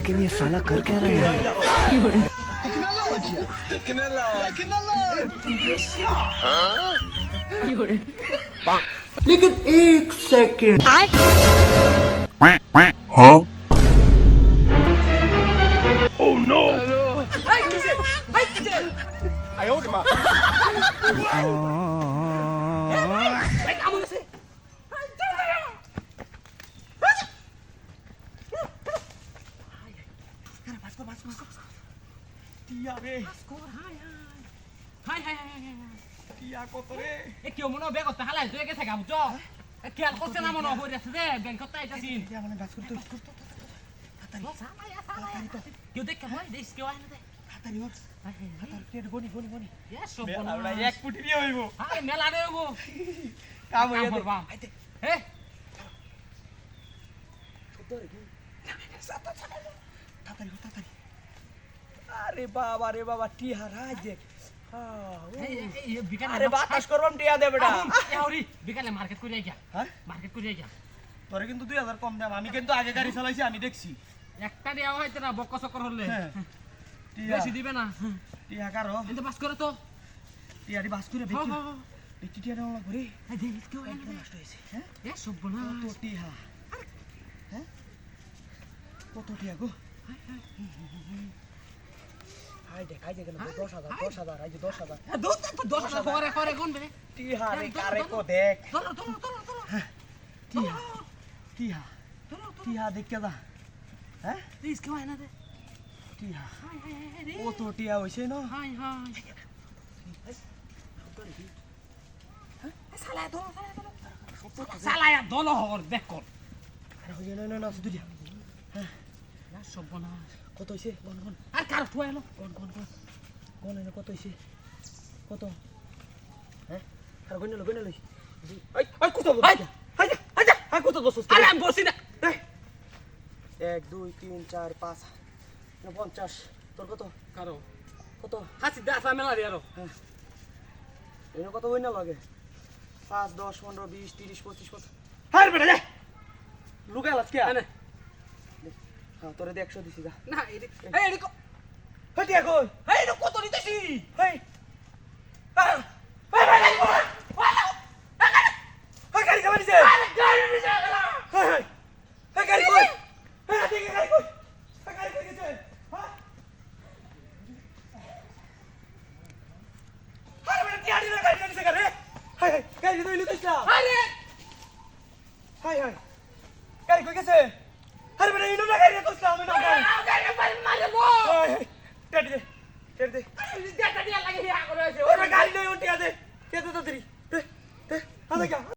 लेकिन ये साला कर क्या रहा है? लेकिन एक सेकंड हाँ Oh no! अरे बाबा टिया राज अरे বাতাস করবাম টিয়া দে বেটা এহরি বিকালে মার্কেট করে আইয়া হ্যাঁ মার্কেট করে আইয়া তোরে কিন্তু 2000 কম দাম আমি কিন্তু আগে গাড়ি চালাইছি আমি দেখছি একটা দেওয়া হইতো না বক্ক চক্কর হলে টিয়া বেশি দিবে না টিয়া কারো কিন্তু পাস করে তো টিয়ারি বাস করে বেচি বেচি টিয়া নাও লাগবে রে এই দেখ কি হয় না নষ্ট হইছে হ্যাঁ এ সব বনা কত টিয়া হ্যাঁ কত টিয়া গো হাই দেখ আই দেখেন 10000 আই 10000 দশ করে করে কোন বে টিয়া রে কারে কো দেখ তোলো টিয়া টিয়া টিয়া দেখ কে দা হ্যাঁ দিস কি হয় না দে টিয়া হাই হাই রে কত টিয়া হইছে না হাই সালা দলো সালা দলো হর দেখ কর আরে হইছে না শুধু দিয়া না সব বনা কত হইছে কোন আর কার ঠুয়া এলো কোন এনে কত হইছে কত হ্যাঁ আর গইনা লই আই কত হাই আই কত বসছ আরে আমি বসি না 1 2 3 4 5 50 তোর কত কারো কত হাসি দাস মেলা রে আরো এনে কত হইনা লাগে 5 10 15 20 30 25 কত হার বেটা যা লুকা লাস কে আনে হ্যাঁ তোরে 100 দিছি যা না এই এডি হটিয়া কই এই কত নিতেছি হেই গাড়ি খাবার দিছে গাড়ি কই গাড়ি কই গাড়ি কই গেছে হ্যাঁ আরে বেটা টিয়াড়ি না গাড়ি নিছে রে হাই গাড়ি দইলি দিছলা আরে হাই গাড়ি কই গেছে আরে বেটা ইনো না গাড়ি দিছলা আমি না গাড়ি মারবো টেট দে দেখা দিয়া লাগে ইয়া করে আছে ওরে গাড়ি নই উঠিয়া দে কে তো তাড়াতাড়ি দে আদা